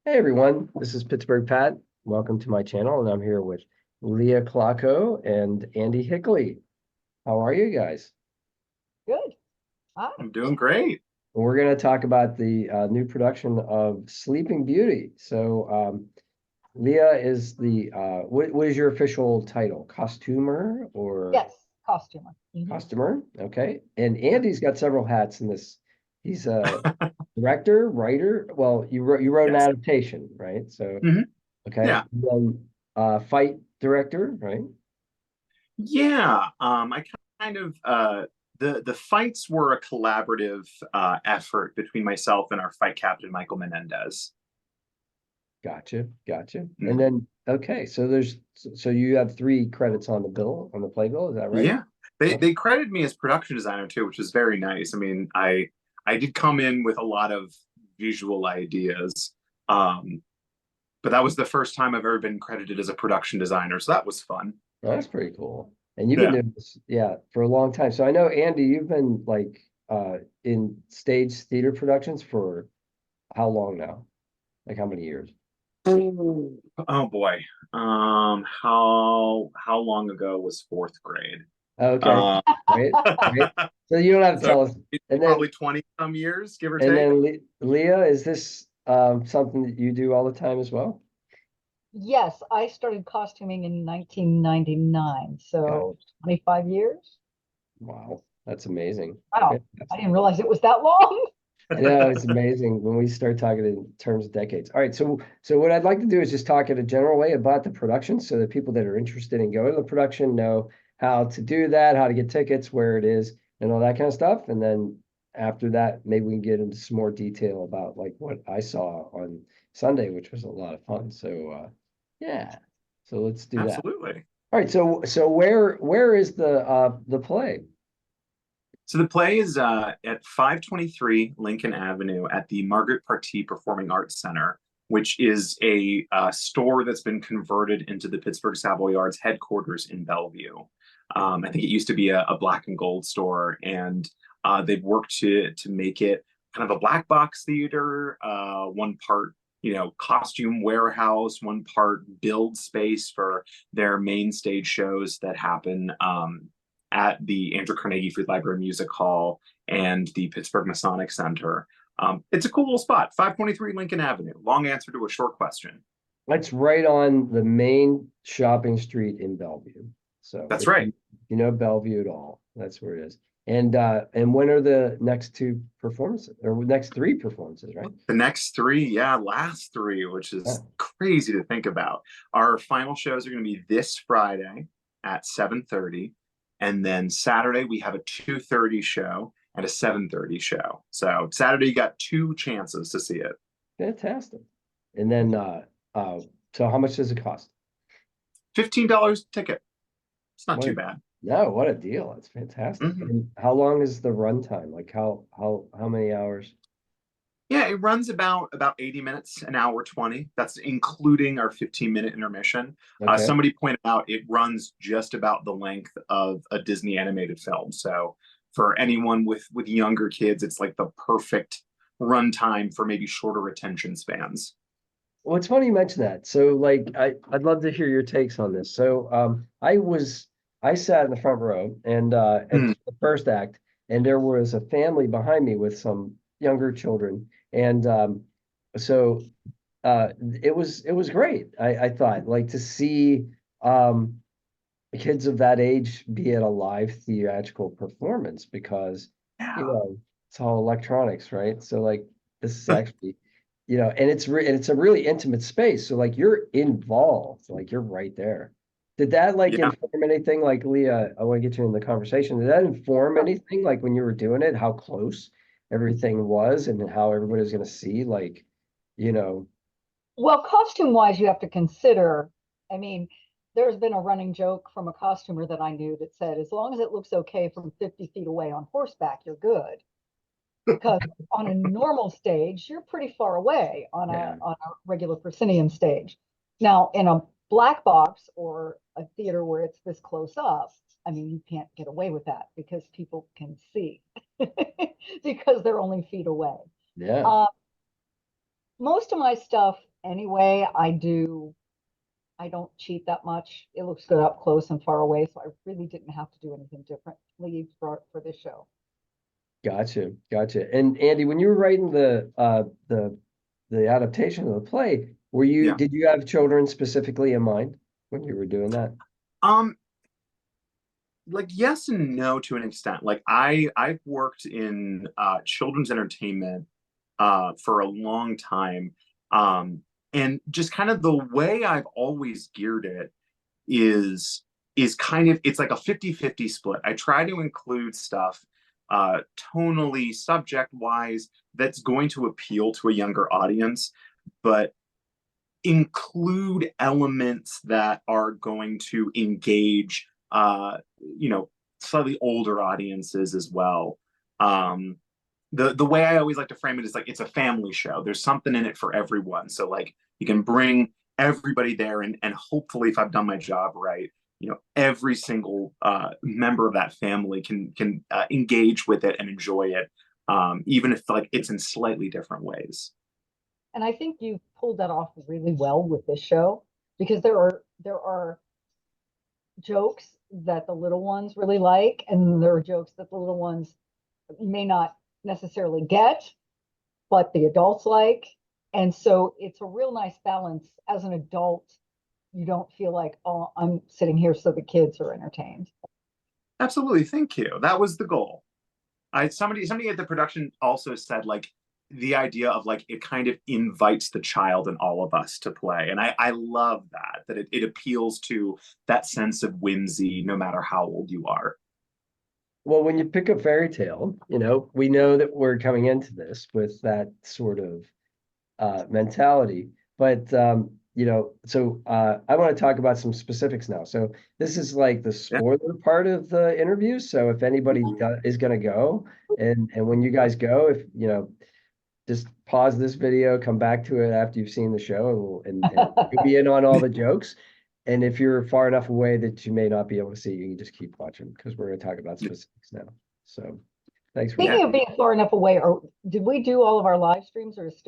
Hey everyone, this is Pittsburgh Pat. Welcome to my channel, and I'm here with Leah Klocko and Andy Hickly. How are you guys? Good. Hi. I'm doing great. We're going to talk about the new production of Sleeping Beauty. Leah is the what is your official title? Costumer or Yes, costumer. costumer? Okay. And Andy's got several hats in this. He's a director, writer. Well, you wrote an Yes. adaptation, right? So Hmm. okay. Yeah. Then fight director, right? Yeah. I kind of the fights were a collaborative effort between myself and our fight captain Michael Menendez. Gotcha, gotcha. And Mhm. then okay, so you have three credits on the bill, on the playbill, is that right? Yeah. They Okay. they credited me as production designer too, which is very nice. I mean, I did come in with a lot of visual ideas. Um, but that was the first time I've ever been credited as a production designer, so that was fun. Well, that's pretty cool. And you've been Yeah. doing this, yeah, for a long time. So I know Andy, you've been like in stage theater productions for how long now? Like how many years? Oh boy. How long ago was fourth grade? Okay. Uh, Right, right. So you don't have to so tell us. it's And probably then 20 some years, give or and take. then Leah, is this something that you do all the time as well? Yes, I started costuming in 1999, Got so 25 years. Wow, that's amazing. Wow, I Fantastic. didn't realize it was that long. I know it's amazing when we start talking in terms of decades. All right, so what I'd like to do is just talk in a general way about the production so that people that are interested in going to the production know how to do that, how to get tickets, where it is, and all that kind of stuff. And then after that, maybe we can get into some more detail about like what I saw on Sunday, which was a lot of fun. Yeah. So let's do that. Absolutely. All right, so where is the play? So the play is at 523 Lincoln Avenue at the Margaret Partee Performing Arts Center, which is a store that's been converted into the Pittsburgh Savoyards headquarters in Bellevue. I think it used to be a black and gold store, and they've worked to make it kind of a black box theater, one part costume warehouse, one part build space for their main stage shows that happen at the Andrew Carnegie Food Library Music Hall and the Pittsburgh Masonic Center. It's a cool little spot, 523 Lincoln Avenue. Long answer to a short question. That's right on the main shopping street in Bellevue. So That's if right. you know Bellevue at all, that's where it is. And when are the next two performances or next three performances, right? The next three, yeah, last three, which Yeah. is crazy to think about. Our final shows are going to be this Friday at 7:30, and then Saturday we have a 2:30 show and a 7:30 show. So Saturday you got two chances to see it. Fantastic. And then so how much does it cost? $15 ticket. It's not What too a bad. no, what a deal. That's fantastic. Mhm. And how long is the runtime? Like how many hours? Yeah, it runs about 80 minutes, an hour 20. That's including our 15-minute intermission. Okay. Somebody pointed out it runs just about the length of a Disney animated film. So for anyone with younger kids, it's like the perfect runtime for maybe shorter attention spans. Well, it's funny you mentioned that. So like I'd love to hear your takes on this. I sat in the front row and at Hmm. the first act, and there was a family behind me with some younger children. And so it was great. I thought like to see kids of that age be at a live theatrical performance because you Yeah. know it's all electronics, right? So like this is actually and and it's a really intimate space. So like you're involved, like you're right there. Did that like Yeah. inform anything? Like Leah, I want to get you in the conversation. Did that inform anything like when you were doing it, how close everything was and how everybody was gonna see like, you know, Well, costume wise, you have to consider, I mean, there's been a running joke from a costumer that I knew that said, as long as it looks okay from 50 feet away on horseback, you're good. Because on a normal stage, you're pretty far away on yeah. a regular proscenium stage. Now, in a black box or a theater where it's this close up, I mean, you can't get away with that because people can see because they're only feet away. Yeah. Uh, Most of my stuff anyway. I don't cheat that much. It looks good up close and far away, so I really didn't have to do anything differently for this show. Gotcha, gotcha. And Andy, when you were writing the adaptation of the play, Yeah. did you have children specifically in mind when you were doing that? Um, like yes and no to an extent. Like I've worked in children's entertainment for a long time. And just kind of the way I've always geared it is kind of it's like a 50-50 split. I try to include stuff tonally, subject wise, that's going to appeal to a younger audience, but include elements that are going to engage you know, slightly older audiences as well. The way I always like to frame it is like it's a family show. There's something in it for everyone. So like you can bring everybody there, and hopefully, if I've done my job right, you know, every single member of that family can engage with it and enjoy it, even if like it's in slightly different ways. And I think you pulled that off really well with this show, because there are jokes that the little ones really like, and there are jokes that the little ones may not necessarily get, but the adults like. And so it's a real nice balance. As an adult, you don't feel like, oh, I'm sitting here so the kids are entertained. Absolutely, thank you. That was the goal. Somebody at the production also said like the idea of like it kind of invites the child in all of us to play, and I love that it appeals to that sense of whimsy no matter how old you are. Well, when you pick a fairy tale, you know, we know that we're coming into this with that sort of mentality. But you know, so I want to talk about some specifics now. So this is like the Yeah. spoiler part of the interview. So if anybody is going to go, and when you guys go, if you know, just pause this video, come back to it after you've seen the show, and you'll be in on all the jokes. And if you're far enough away that you may not be able to see, you can just keep watching because we're going to talk about specifics now. So thanks for Speaking that. of being far enough away, or did we do all of our live streams, or is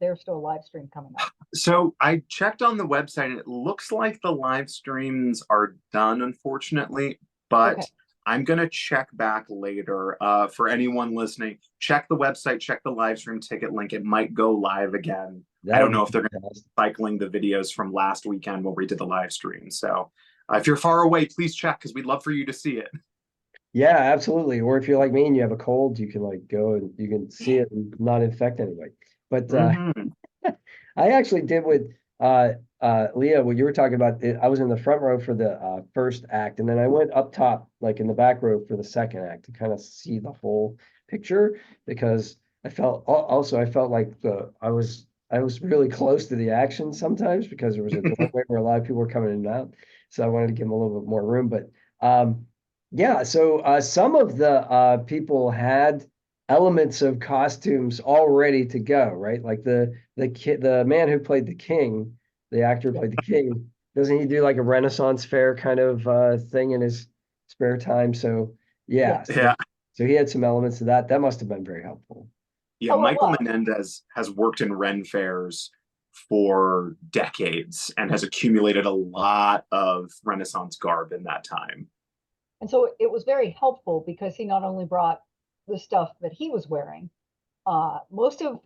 there still a live stream coming up? So I checked on the website and it looks like the live streams are done, unfortunately, but Okay. I'm gonna check back later. For anyone listening, check the website, check the live stream ticket link. It might go live again. I That don't would know be if they're gonna be fantastic. cycling the videos from last weekend when we did the live stream. So if you're far away, please check because we'd love for you to see it. Yeah, absolutely. Or if you're like me and you have a cold, you can like go and you can see it and not infect anybody. But Mhm. I actually did with Leah, what you were talking about. I was in the front row for the first act, and then I went up top, like in the back row for the second act to kind of see the whole picture because I felt like I was really close to the action sometimes because there was a doorway where a lot of people were coming in and out. So I wanted to give them a little bit more room. But yeah, so some of the people had elements of costumes all ready to go, right? Like the man who played the king, the actor who Yeah. played the king, doesn't he do like a Renaissance fair kind of thing in his spare time? So yeah, Yes. Yeah. so he had some elements of that. That must have been very helpful. Yeah, Oh, it Michael was. Menendez has worked in Ren fairs for decades and has accumulated a lot of Renaissance garb in that time. And so it was very helpful because he not only brought the stuff that he was wearing, most of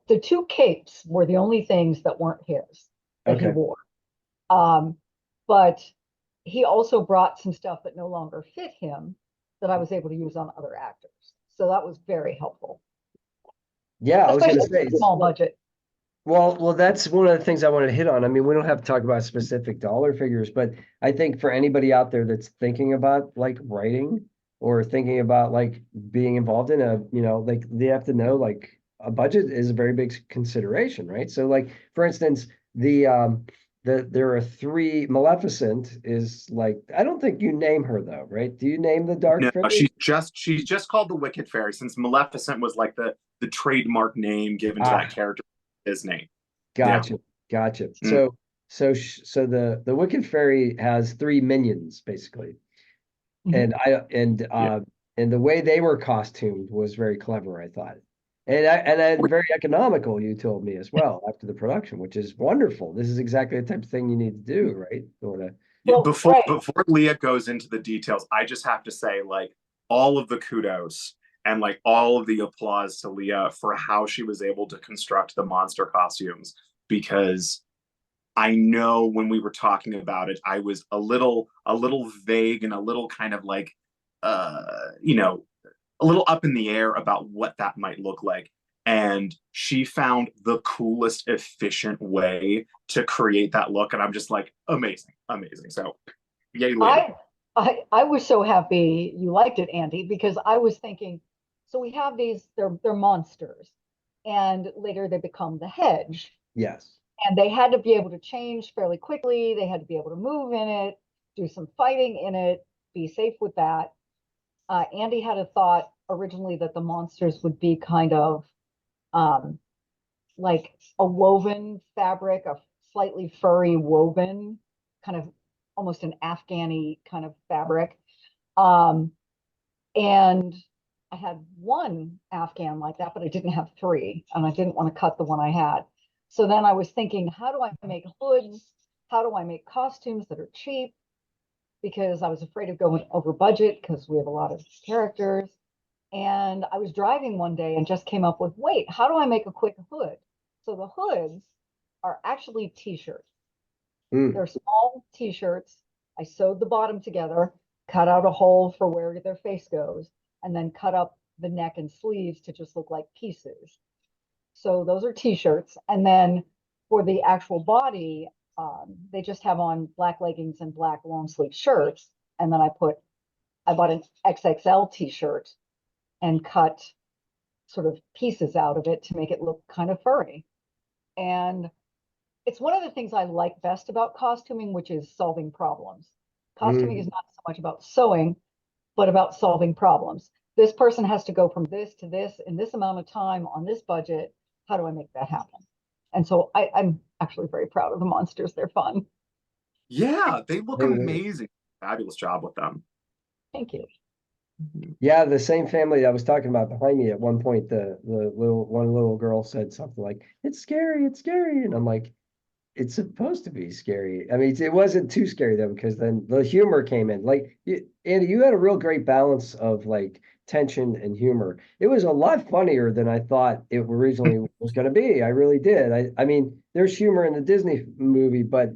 the two capes were the only things that weren't his that he Okay. wore. But he also brought some stuff that no longer fit him that I was able to use on other actors. So that was very helpful, Yeah, I was going especially to say, with a small budget. well, that's one of the things I wanted to hit on. I mean, we don't have to talk about specific dollar figures, but I think for anybody out there that's thinking about like writing or thinking about like being involved in a, you know, like they have to know like a budget is a very big consideration, right? So like for instance, there are three. Maleficent is like, I don't think you name her though, right? Do you name the dark No, fairy? she's just called the Wicked Fairy since Maleficent was like the trademark name given to that Ah, character in Disney. Yeah. gotcha, gotcha. Mm. So the Wicked Fairy has three minions basically, Mhm. and Yeah. and the way they were costumed was very clever, I thought. And very economical, you told me as well after the production, which is wonderful. This is exactly the type of thing you need to do, right? Well, right. Before Leah goes into the details, I just have to say, like, all of the kudos and like all of the applause to Leah for how she was able to construct the monster costumes, because I know when we were talking about it, I was a little vague and a little kind of like you know, a little up in the air about what that might look like. And she found the coolest, efficient way to create that look. And I'm just like, amazing, amazing. So yay, Leah. I was so happy you liked it, Andy, because I was thinking, so we have these, they're monsters, and later they become the hedge. Yes. And they had to be able to change fairly quickly. They had to be able to move in it, do some fighting in it, be safe with that. Andy had a thought originally that the monsters would be kind of um, like a woven fabric, a slightly furry woven, kind of almost an Afghani kind of fabric. Um, and I had one Afghan like that, but I didn't have three, and I didn't want to cut the one I had. So then I was thinking, how do I make hoods? How do I make costumes that are cheap? Because I was afraid of going over budget because we have a lot of characters. And I was driving one day and just came up with, wait, how do I make a quick hood? So the hoods are actually t-shirts. Mm. They're small t-shirts. I sewed the bottom together, cut out a hole for where their face goes, and then cut up the neck and sleeves to just look like pieces. So those are t-shirts. And then for the actual body, they just have on black leggings and black long sleeve shirts. And then I bought an XXL t-shirt and cut sort of pieces out of it to make it look kind of furry. And it's one of the things I like best about costuming, which is solving problems. Costuming is not so much about sewing, but about solving problems. This person has to go from this to this in this amount of time on this budget. How do I make that happen? And so I'm actually very proud of the monsters. They're fun. Yeah, they look They really- amazing. Fabulous job with them. Thank you. Yeah, the same family I was talking about behind me at one point, the little girl said something like, it's scary. And I'm like, it's supposed to be scary. I mean, it wasn't too scary though, because then the humor came in. Like, Andy, you had a real great balance of like tension and humor. It was a lot funnier than I thought it originally was going to be. I really did. I mean, there's humor in the Disney movie, but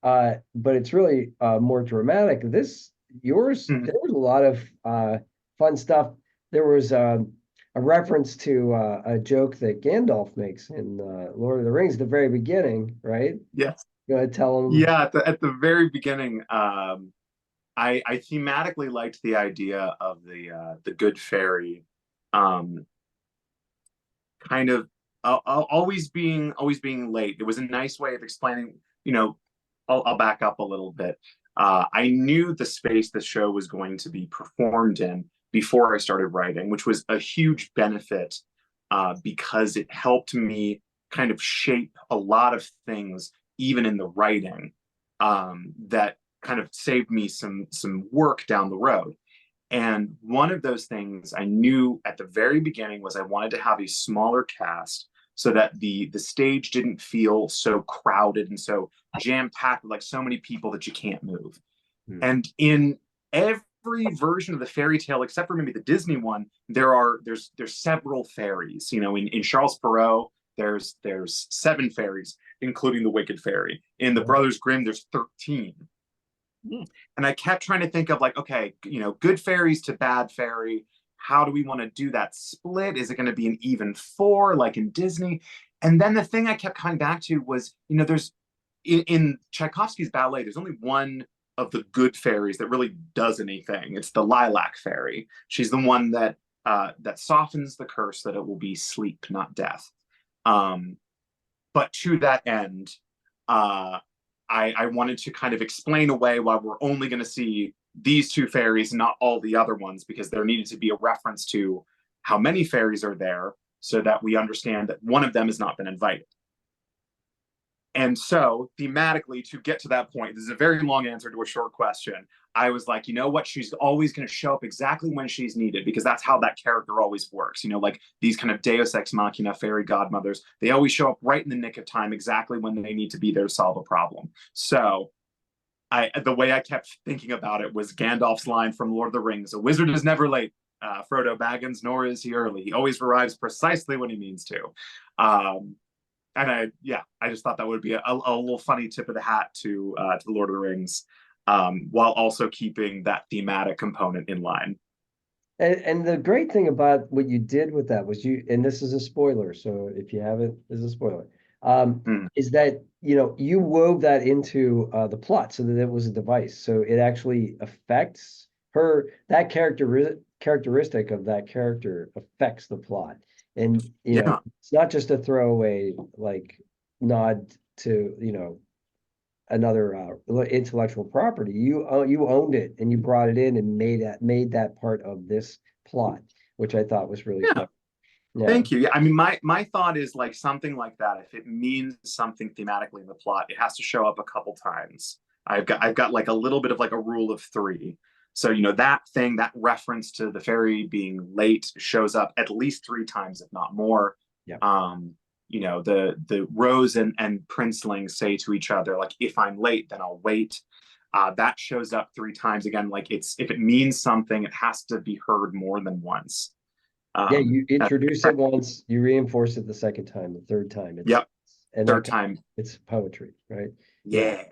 it's really more dramatic. Yours, Mhm. there was a lot of fun stuff. There was a reference to a joke that Gandalf makes in Lord of the Rings at the very beginning, right? Yes. Go ahead, tell him. Yeah, at the very beginning, I thematically liked the idea of the good fairy, um, kind of always being late. It was a nice way of explaining. I'll back up a little bit. I knew the space the show was going to be performed in before I started writing, which was a huge benefit because it helped me kind of shape a lot of things, even in the writing, that kind of saved me some work down the road. And one of those things I knew at the very beginning was I wanted to have a smaller cast so that the stage didn't feel so crowded and so jam-packed with like so many people that you can't move. And in every version of the fairy tale, except for maybe the Disney one, there's several fairies. In Charles Perrault, there's 7 fairies, including the Wicked Fairy. In the Brothers Grimm, there's 13. And I kept trying to think of like, okay, good fairies to bad fairy. How do we want to do that split? Is it going to be an even 4 like in Disney? And then the thing I kept coming back to was, there's in Tchaikovsky's ballet, there's only one of the good fairies that really does anything. It's the lilac fairy. She's the one that softens the curse that it will be sleep, not death. But to that end, I wanted to kind of explain away why we're only going to see these 2 fairies, not all the other ones, because there needed to be a reference to how many fairies are there so that we understand that one of them has not been invited. And so thematically, to get to that point, this is a very long answer to a short question. I was like, you know what? She's always going to show up exactly when she's needed, because that's how that character always works. You know, like these kind of Deus Ex Machina fairy godmothers, they always show up right in the nick of time, exactly when they need to be there to solve a problem. So the way I kept thinking about it was Gandalf's line from Lord of the Rings: "A wizard is never late, Frodo Baggins, nor is he early. He always arrives precisely when he means to." And I just thought that would be a little funny tip of the hat to the Lord of the Rings, while also keeping that thematic component in line. And the great thing about what you did with that was and this is a spoiler, so if you haven't, this is a spoiler, is that, you wove that into the plot so that it was a device. So it actually affects that characteristic of that character affects the plot. And, it's not just a throwaway, like, nod to, another intellectual property. You owned it and you brought it in and made that part of this plot, which I thought was really clever. Yeah. Thank you. Yeah, I mean, my thought is like something like that. If it means something thematically in the plot, it has to show up a couple times. I've got like a little bit of like a rule of three. So, that reference to the fairy being late shows up at least 3 times, if not more. Yeah. The Rose and Princeling say to each other, like, if I'm late, then I'll wait. That shows up 3 times. Again, like if it means something, it has to be heard more than once. You introduce it once, you reinforce it the second time, the third time. And third time. It's poetry, right? Yeah.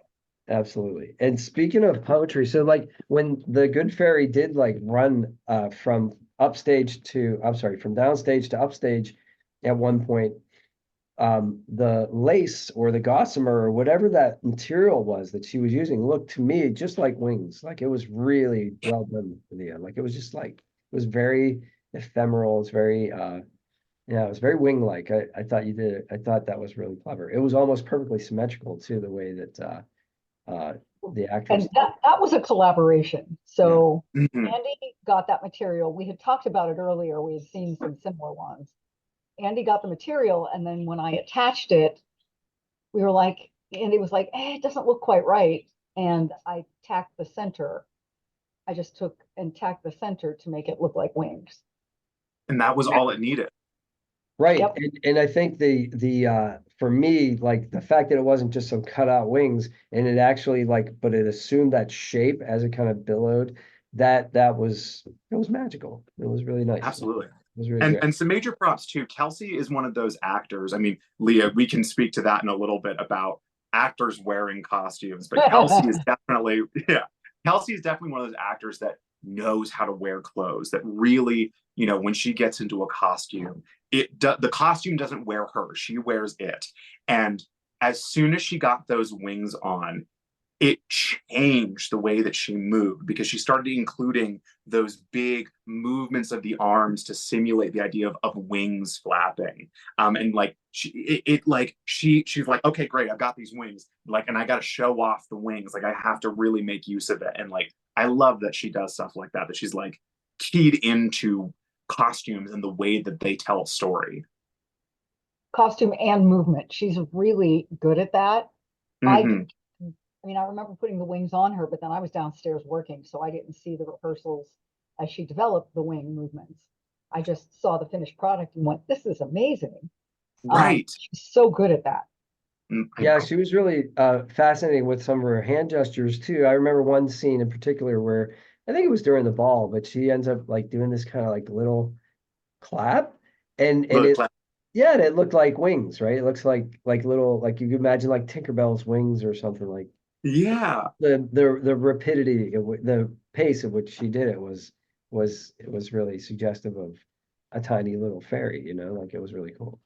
Absolutely. And speaking of poetry, so like when the Good Fairy did like run from downstage to upstage at one point, the lace or the gossamer or whatever that material was that she was using looked to me just like wings. Like it was really well done, Leah. Like it was just like, it was very ephemeral. It's very it was very wing-like. I thought you did it. I thought that was really clever. It was almost perfectly symmetrical too, the way that the actress. And that was a collaboration. So Mm-hmm. Andy got that material. We had talked about it earlier. We had seen some similar ones. Andy got the material, and then when I attached it, we were like, Andy was like, it doesn't look quite right. And I tacked the center. I just took and tacked the center to make it look like wings. And that was all it needed. Right. Yep. And I think the for me, like the fact that it wasn't just some cutout wings and it actually but it assumed that shape as it kind of billowed, it was magical. It was really nice. Absolutely. It was really great. And some major props too. Kelsey is one of those actors. I mean, Leah, we can speak to that in a little bit about actors wearing costumes, but Kelsey is definitely, Kelsey is definitely one of those actors that knows how to wear clothes, that really, when she gets into a costume, the costume doesn't wear her, she wears it. And as soon as she got those wings on, it changed the way that she moved, because she started including those big movements of the arms to simulate the idea of wings flapping. And like she's like, okay, great, I've got these wings, like, and I got to show off the wings, like I have to really make use of it. And like I love that she does stuff like that she's like keyed into costumes and the way that they tell a story. Costume and movement. She's really good at that. Mm-hmm. I remember putting the wings on her, but then I was downstairs working, so I didn't see the rehearsals as she developed the wing movements. I just saw the finished product and went, this is amazing. Right. She's so good at that. Yeah, she was really fascinating with some of her hand gestures too. I remember one scene in particular where I think it was during the ball, but she ends up like doing this kind of like little clap, and it looked like wings, right? It looks like little, like you could imagine like Tinkerbell's wings or something. Like the rapidity, the pace at which she did it was really suggestive of a tiny little fairy, like it was really cool.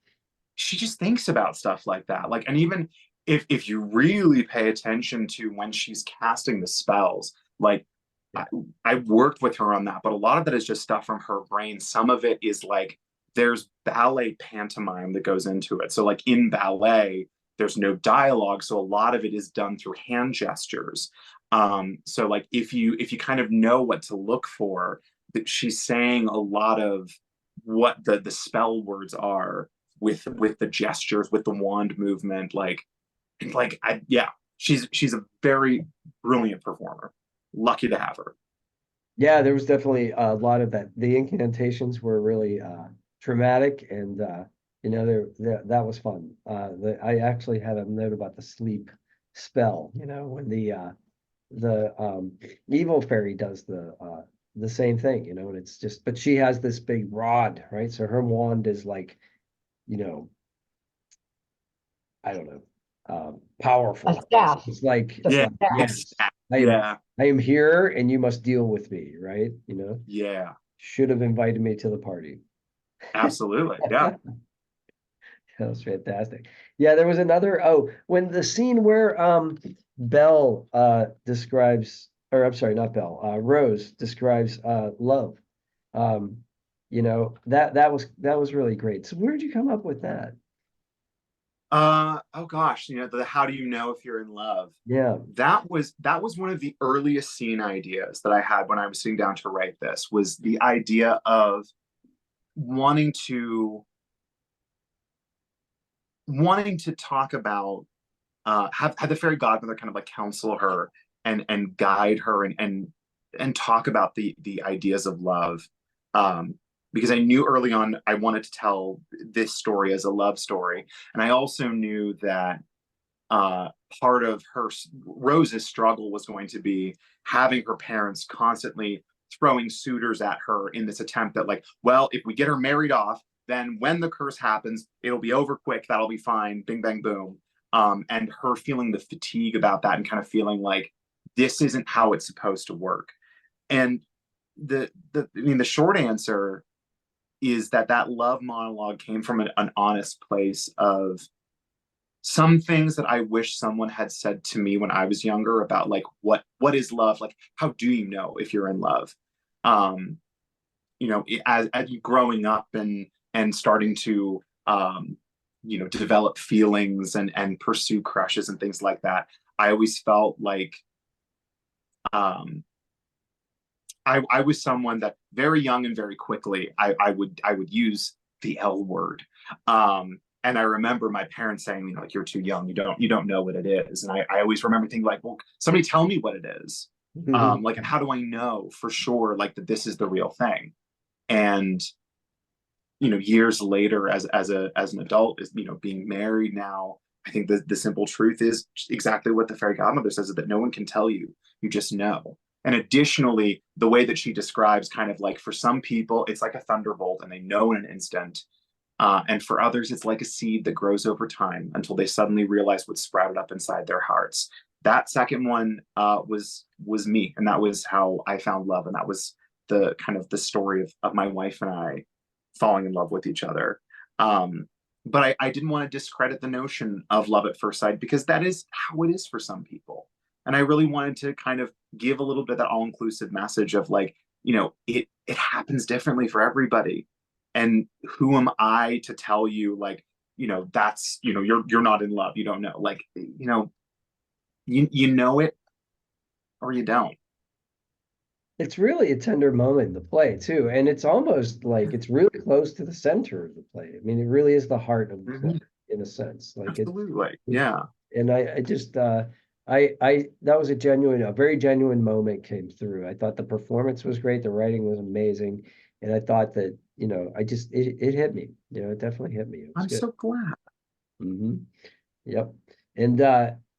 She just thinks about stuff like that. Like, and even if you really pay attention to when she's casting the spells, like I worked with her on that, but a lot of that is just stuff from her brain. Some of it is like, there's ballet pantomime that goes into it. So like in ballet, there's no dialogue. So a lot of it is done through hand gestures. So like if you kind of know what to look for, that she's saying a lot of what the spell words are with the gestures, with the wand movement. Like like yeah, she's a very brilliant performer. Lucky to have her. Yeah, there was definitely a lot of that. The incantations were really dramatic, and that was fun. I actually had a note about the sleep spell. When the evil fairy does the same thing. And it's just, but she has this big rod, right? So her wand is like, you know, I don't know, A powerful. staff. It's like, It's Yeah, a staff. yes, yes, yeah, I am here and you must deal with me, right? yeah, Should have invited me to the party. absolutely, yeah. That was fantastic. Yeah, there was another, when the scene where Belle describes, or I'm sorry, not Belle, Rose describes love. Um, that was really great. So where did you come up with that? Oh gosh, the how do you know if you're in love? Yeah. That was one of the earliest scene ideas that I had when I was sitting down to write this, was the idea of wanting to wanting to talk about have the fairy godmother kind of like counsel her and guide her and talk about the ideas of love. Um, because I knew early on I wanted to tell this story as a love story, and I also knew that uh, part of her Rose's struggle was going to be having her parents constantly throwing suitors at her in this attempt that, like, well, if we get her married off, then when the curse happens, it'll be over quick, that'll be fine, bing bang boom. And her feeling the fatigue about that and kind of feeling like this isn't how it's supposed to work. And the short answer is that love monologue came from an honest place of some things that I wish someone had said to me when I was younger about, like, what is love? Like, how do you know if you're in love? Um, as you growing up and starting to develop feelings and pursue crushes and things like that. I always felt like um I was someone that very young and very quickly I would use the L word. And I remember my parents saying, like, you're too young, you don't know what it is. And I always remember thinking, like, well, somebody tell me what it is. Like, and how do I know for sure, like, that this is the real thing? And years later, as an adult, is being married now, I think the simple truth is exactly what the fairy godmother says, is that no one can tell you, you just know. And additionally, the way that she describes, kind of like, for some people it's like a thunderbolt and they know in an instant, and for others it's like a seed that grows over time until they suddenly realize what's sprouted up inside their hearts. That second one was me, and that was how I found love, and that was the kind of the story of my wife and I falling in love with each other. But I didn't want to discredit the notion of love at first sight, because that is how it is for some people. And I really wanted to kind of give a little bit of that all-inclusive message of, like, it happens differently for everybody. And who am I to tell you, like, that's, you're not in love, you don't know. Like, you know it or you don't. It's really a tender moment in the play too, and it's almost like it's really close to the center of the play. I mean, it really is the heart of the play Mhm. in a sense. Like Absolutely. Yeah. and I just that was a very genuine moment came through. I thought the performance was great, the writing was amazing, and I thought that, it hit me. It definitely hit me. It was I'm good. so glad. Hmm. Yep. And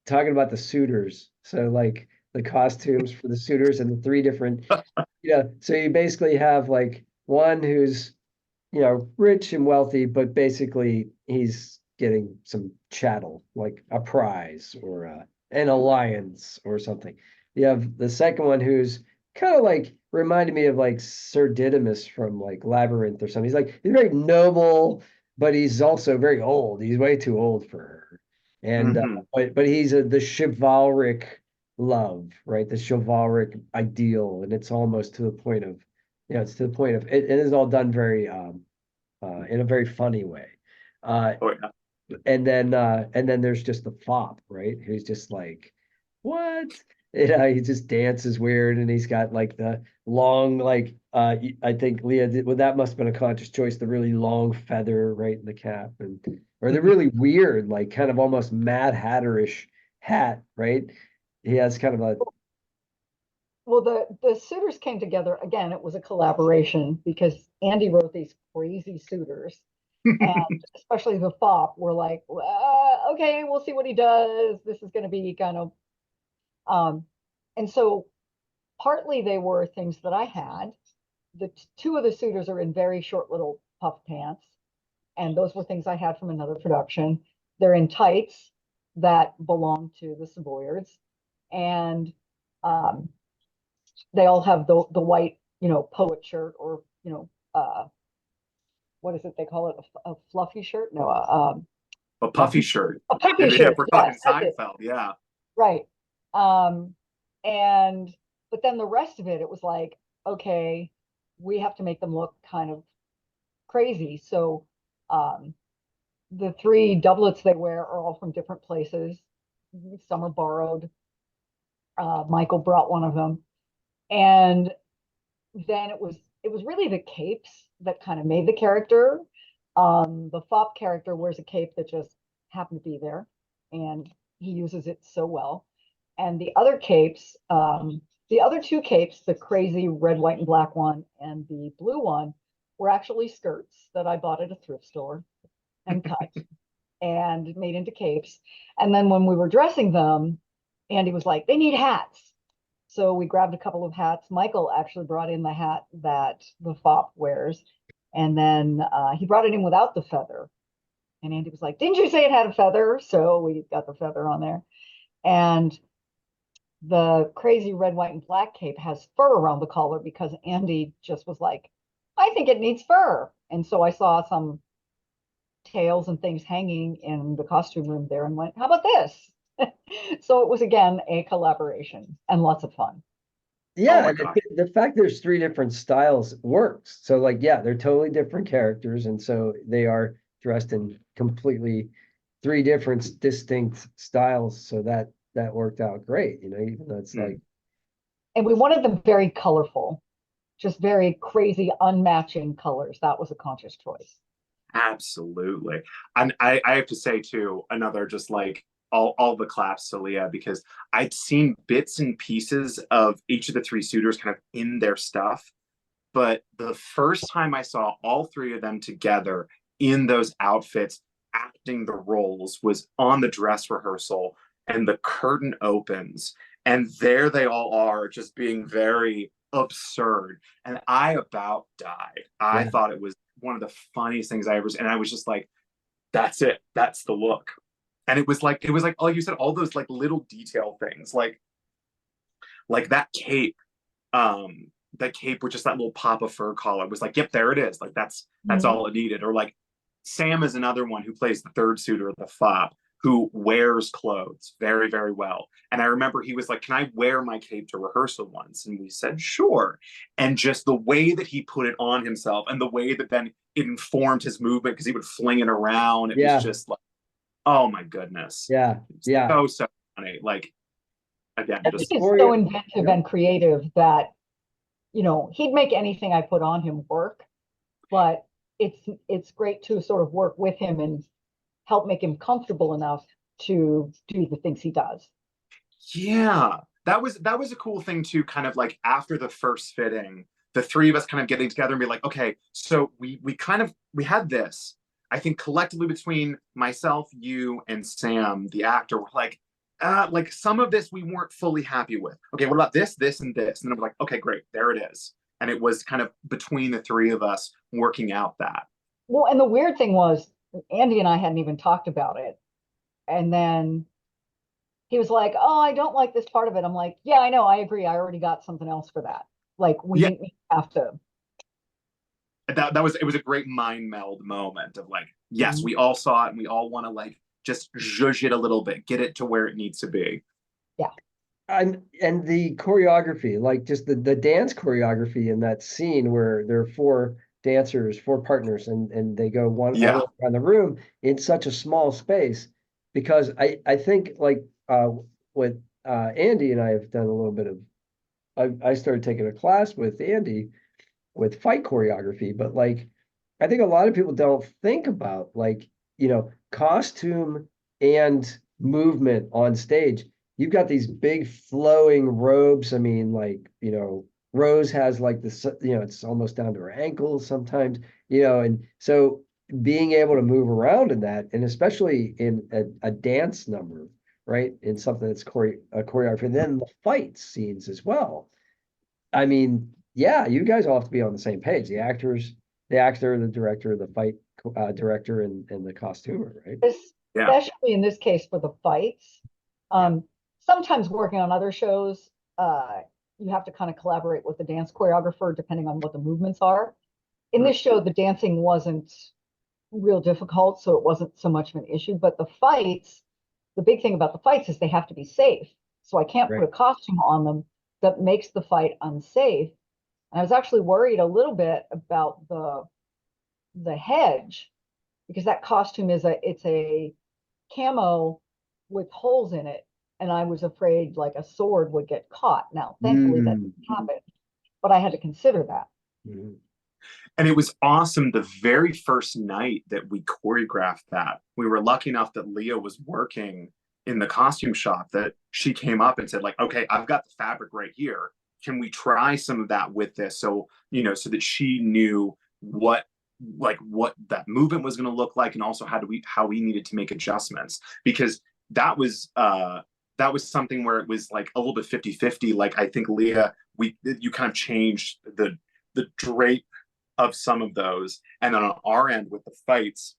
talking about the suitors, so like the costumes for the suitors and the three different, so you basically have like one who's, rich and wealthy, but basically he's getting some chattel, like a prize or an alliance or something. You have the second one who's kind of like reminded me of like Sir Didymus from like Labyrinth or something. He's very noble, but he's also very old. He's way too old for her. And Hmm. but he's the chivalric love, right? The chivalric ideal, and it's almost to the point of, it's to the point of it is all done very in a very funny way. Uh, Oh, yeah. and then there's just the fop, right? Who's just like, what? He just dances weird, and he's got like the long, like I think Leah did, well, that must have been a conscious choice, the really long feather right in the cap, and or the really weird, like kind of almost Mad Hatterish hat, right? He has kind of a Well, the suitors came together again. It was a collaboration because Andy wrote these crazy suitors, and especially the fop were like, okay, we'll see what he does. This is going to be kind of, and so partly they were things that I had. The two of the suitors are in very short little puff pants, and those were things I had from another production. They're in tights that belong to the Savoyards, and um, they all have the white, poet shirt, or what is it they call it? A fluffy shirt? No, A puffy shirt. a puffy If shirt. we're talking Yes, that's it. Seinfeld, yeah. Right. Um, and but then the rest of it, it was like, okay, we have to make them look kind of crazy. So um, the three doublets they wear are all from different places. Some are borrowed. Michael brought one of them, and then it was really the capes that kind of made the character. The fop character wears a cape that just happened to be there, and he uses it so well. And the other two capes, the crazy red, white, and black one and the blue one, were actually skirts that I bought at a thrift store and cut and made into capes. And then when we were dressing them, Andy was like, they need hats. So we grabbed a couple of hats. Michael actually brought in the hat that the fop wears. And then he brought it in without the feather. And Andy was like, didn't you say it had a feather? So we got the feather on there. And the crazy red, white, and black cape has fur around the collar because Andy just was like, I think it needs fur. And so I saw some tails and things hanging in the costume room there and went, how about this? So it was again a collaboration and lots of fun. yeah, my and gosh. the fact there's three different styles works. So like, yeah, they're totally different characters, and so they are dressed in completely three different distinct styles. So that worked out great, even though it's like, And we wanted them very colorful, just very crazy, unmatching colors. That was a conscious choice. Absolutely. And I have to say too, another just like all the claps to Leah, because I'd seen bits and pieces of each of the three suitors kind of in their stuff. But the first time I saw all three of them together in those outfits acting the roles was on the dress rehearsal, and the curtain opens and there they all are just being very absurd, and I about died. I yeah, thought it was one of the funniest things I ever, and I was just like, that's it, that's the look. And it was like like you said, all those like little detail things, like that cape with just that little pop of fur collar was like, yep, there it is. Like that's Mhm. all it needed. Or like Sam is another one who plays the third suitor, the fop, who wears clothes very, very well. And I remember he was like, can I wear my cape to rehearsal once? And we said, sure. And just the way that he put it on himself and the way that then it informed his movement, because he would fling it around. It was yeah, just like, oh my goodness. yeah, yeah. So funny. Like, again, I think just, he's Before so you, inventive yeah, and creative that, he'd make anything I put on him work, but it's great to sort of work with him and help make him comfortable enough to do the things he does. yeah, that was a cool thing too. Kind of like after the first fitting, the three of us kind of getting together and be like, okay, so we had this. I think collectively between myself, you, and Sam, the actor, we're like some of this we weren't fully happy with. Okay, what about this, this, and this? And then we're like, okay, great, there it is. And it was kind of between the three of us working out that. Well, and the weird thing was, Andy and I hadn't even talked about it. And then he was like, oh, I don't like this part of it. I'm like, yeah, I know. I agree. I already got something else for that. Like, we Yeah, didn't have to. that was, it was a great mind meld moment of like, yes, Mhm. we all saw it and we all want to like just zhuzh it a little bit, get it to where it needs to be. Yeah. and the choreography, like just the dance choreography in that scene where there are four dancers, four partners, and they go one all the Yeah. way around the room in such a small space. Because I think like what Andy and I have done a little bit of, I started taking a class with Andy, with fight choreography, but like, I think a lot of people don't think about like, costume and movement on stage. You've got these big flowing robes. I mean, like, Rose has like this, it's almost down to her ankles sometimes, and so being able to move around in that, and especially in a dance number, right? In something that's choreography, and then the fight scenes as well. I mean, yeah, you guys all have to be on the same page. The actor, the director, the fight director, and the costumer, right? Yeah. Especially in this case for the fights. Sometimes working on other shows, you have to kind of collaborate with the dance choreographer depending on what the movements are. In this show, the dancing wasn't real difficult, so it wasn't so much of an issue. But the fights, the big thing about the fights is they have to be safe. So I can't put a costume on them that makes the fight unsafe. And I was actually worried a little bit about the hedge, because that costume it's a camo with holes in it, and I was afraid like a sword would get caught. Now, thankfully that didn't happen, but I had to consider that. And it was awesome the very first night that we choreographed that. We were lucky enough that Leah was working in the costume shop, that she came up and said, like, okay, I've got the fabric right here. Can we try some of that with this? So, so that she knew what that movement was going to look like, and also how we needed to make adjustments, because that was something where it was like a little bit 50-50. Like, I think Leah, you kind of changed the drape of some of those, and then on our end with the fights,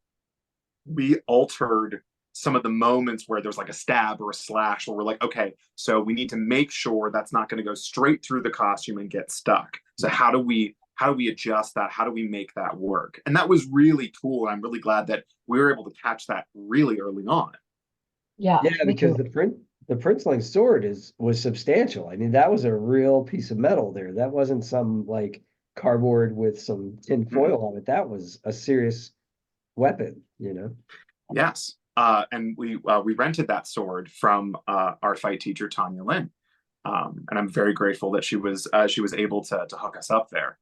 we altered some of the moments where there's like a stab or a slash, where we're like, okay, so we need to make sure that's not going to go straight through the costume and get stuck. So how do we adjust that? How do we make that work? And that was really cool. And I'm really glad that we were able to catch that really early on. Yeah, because the princeling sword was substantial. I mean, that was a real piece of metal there. That wasn't some like cardboard with some tin foil on it. That was a serious weapon, Yes. And we rented that sword from our fight teacher, Tanya Lynn. And I'm very grateful that she was able to hook us up there.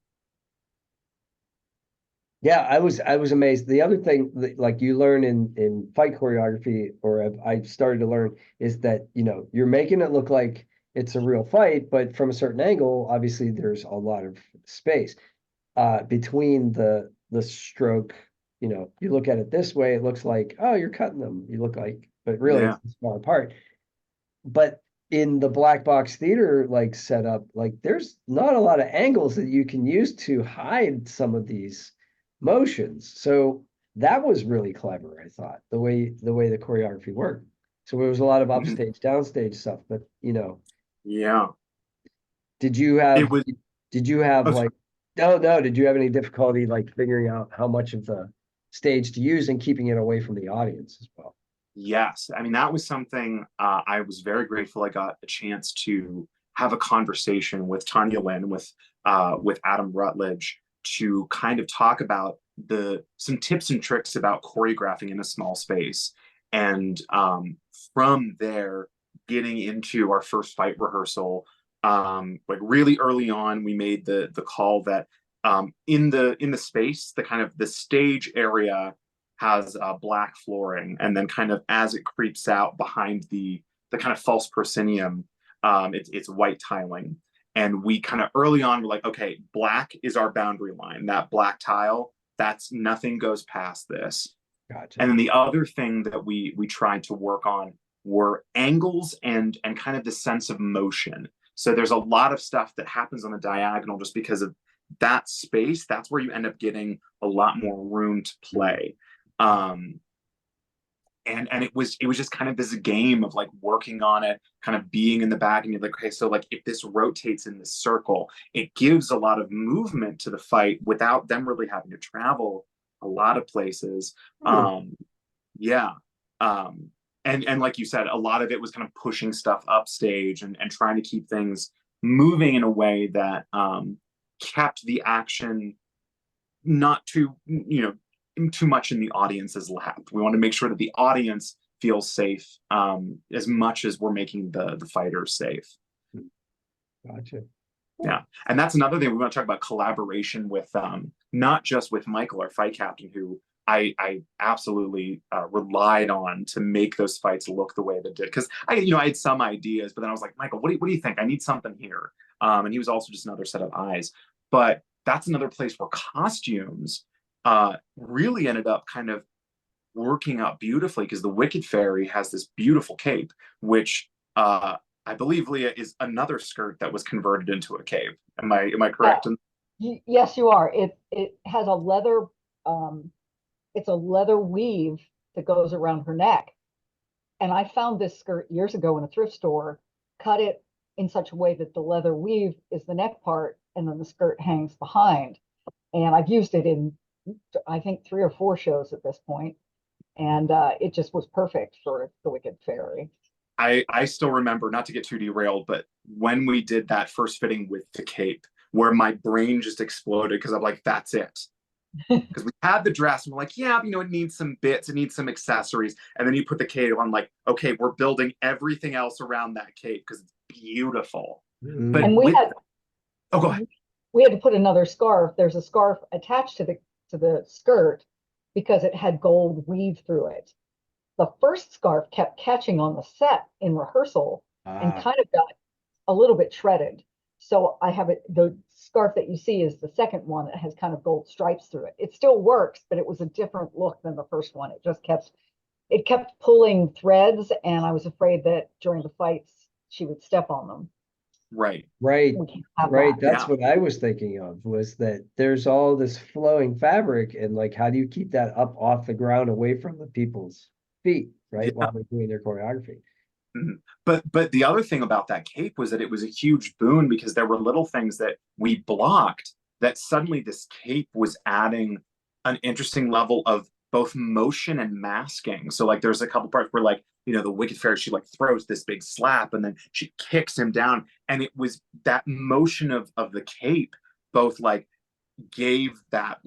Yeah, I was amazed. The other thing that, like, you learn in fight choreography, or I've started to learn, is that you're making it look like it's a real fight, but from a certain angle, obviously there's a lot of space between the stroke. You look at it this way, it looks like, oh, you're cutting them. You look like, but really it's this far apart. But in the black box theater like setup, like there's not a lot of angles that you can use to hide some of these motions. So that was really clever, I thought, the way the choreography worked. So there was a lot of upstage, downstage stuff, but yeah. Did you have no, did you have any difficulty like figuring out how much of the stage to use and keeping it away from the audience as well? Yes. I mean, that was something I was very grateful I got a chance to have a conversation with Tanya Lynn, with Adam Rutledge, to kind of talk about some tips and tricks about choreographing in a small space. And from there, getting into our first fight rehearsal, like really early on, we made the call that in the space, the kind of the stage area has black flooring, and then kind of as it creeps out behind the kind of false proscenium, it's white tiling. And we kind of early on were like, okay, black is our boundary line. That black tile, that's nothing goes past this. Gotcha. And then the other thing that we tried to work on were angles and kind of the sense of motion. So there's a lot of stuff that happens on the diagonal just because of that space. That's where you end up getting a lot more room to play. And it was just kind of this game of like working on it, kind of being in the back, and you're like, okay, so like if this rotates in this circle, it gives a lot of movement to the fight without them really having to travel a lot of places. Yeah. And like you said, a lot of it was kind of pushing stuff upstage and trying to keep things moving in a way that kept the action not too much in the audience's lap. We want to make sure that the audience feels safe as much as we're making the fighters safe. Gotcha. Yeah. And that's another thing we want to talk about, collaboration with not just with Michael, our fight captain, who I absolutely relied on to make those fights look the way they did. Because I had some ideas, but then I was like, Michael, what do you think? I need something here. And he was also just another set of eyes. But that's another place where costumes really ended up kind of working out beautifully, because the Wicked Fairy has this beautiful cape, which I believe, Leah, is another skirt that was converted into a cape. Am I correct? Yes, you are. It has a leather it's a leather weave that goes around her neck. And I found this skirt years ago in a thrift store, cut it in such a way that the leather weave is the neck part and then the skirt hangs behind. And I've used it in, I think, 3 or 4 shows at this point. And it just was perfect for the Wicked Fairy. I still remember, not to get too derailed, but when we did that first fitting with the cape, where my brain just exploded, because I'm like, that's it. Because we had the dress and we're like, yeah, it needs some bits, it needs some accessories. And then you put the cape on, like, okay, we're building everything else around that cape because it's beautiful. Mm-hmm. But And oh, go ahead. We had to put another scarf. There's a scarf attached to the skirt because it had gold weave through it. The first scarf kept catching on the set in rehearsal and kind of got a little bit shredded. So I have the scarf that you see is the second one that has kind of gold stripes through it. It still works, but it was a different look than the first one. It kept pulling threads, and I was afraid that during the fights she would step on them. Right. That's what I was thinking of, was that there's all this flowing fabric, and like, how do you keep that up off the ground, away from the people's feet, right? While they're doing their choreography. Mm-hmm. But the other thing about that cape was that it was a huge boon, because there were little things that we blocked that suddenly this cape was adding an interesting level of both motion and masking. So like there's a couple parts where, like, the Wicked Fairy, she like throws this big slap and then she kicks him down, and it was that motion of the cape both like gave that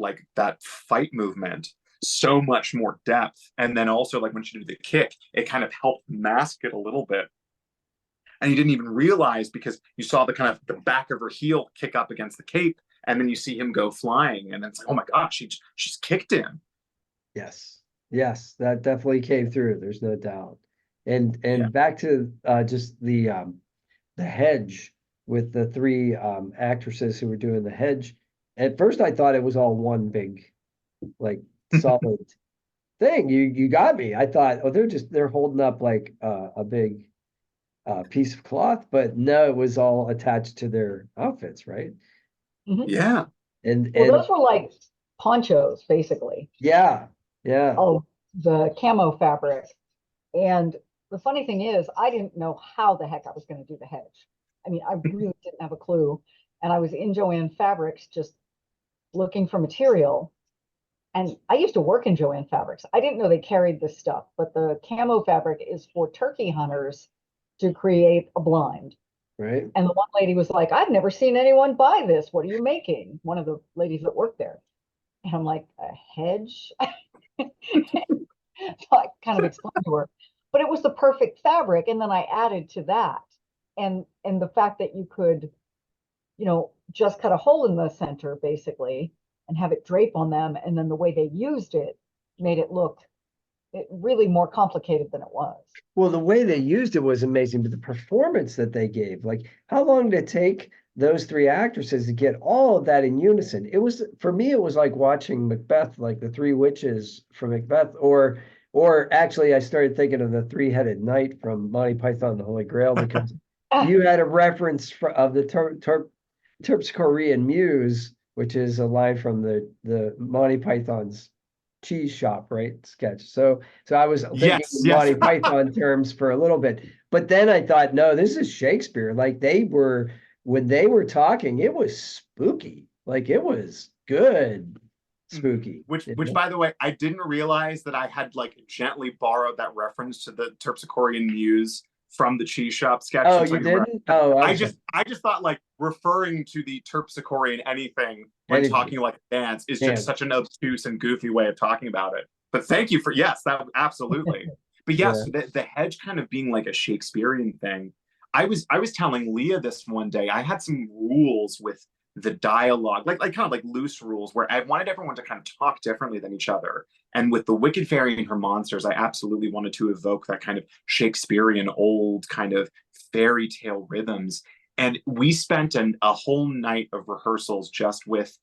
fight movement so much more depth, and then also, like, when she did the kick, it kind of helped mask it a little bit, and you didn't even realize, because you saw the kind of the back of her heel kick up against the cape, and then you see him go flying, and it's like, oh my gosh, she's kicked him. Yes, that definitely came through, there's no doubt. And back to just the hedge with the 3 actresses who were doing the hedge. At first I thought it was all one big, like, solid thing. You got me. I thought, oh, they're holding up like a big piece of cloth, but no, it was all attached to their outfits, right? Mm-hmm. Yeah. And those were like ponchos, basically. Yeah. Oh, the camo fabric. And the funny thing is, I didn't know how the heck I was going to do the hedge. I mean, I really didn't have a clue. And I was in Joanne Fabrics just looking for material. And I used to work in Joanne Fabrics. I didn't know they carried this stuff, but the camo fabric is for turkey hunters to create a blind. Right. And the one lady was like, I've never seen anyone buy this. What are you making? One of the ladies that worked there. And I'm like, a hedge? So I kind of explained to her. But it was the perfect fabric. And then I added to that. And the fact that you could, just cut a hole in the center, basically, and have it drape on them. And then the way they used it made it look really more complicated than it was. Well, the way they used it was amazing, but the performance that they gave, like, how long did it take those 3 actresses to get all of that in unison? It was, for me, it was like watching Macbeth, like the 3 witches from Macbeth, or actually I started thinking of the 3-headed knight from Monty Python and the Holy Grail, because you had a reference of the Terpsichorean Muse, which is a line from the Monty Python's cheese shop, right, sketch. So I was thinking in Monty Python terms for a little bit, but then I thought, no, this is Shakespeare. Like, when they were talking, it was spooky. Like, it was good spooky. Which by the way, I didn't realize that I had like gently borrowed that reference to the Terpsichorean Muse from the cheese shop sketch. Oh, you didn't? Oh, I just thought, like, referring to the Terpsichorean anything when talking like dance is just such an obtuse and goofy way of talking about it. But thank you for, that absolutely. But yes, the hedge kind of being like a Shakespearean thing. I was telling Leah this one day. I had some rules with the dialogue, like kind of like loose rules, where I wanted everyone to kind of talk differently than each other. And with the Wicked Fairy and her monsters, I absolutely wanted to evoke that kind of Shakespearean old kind of fairy tale rhythms. And we spent a whole night of rehearsals just with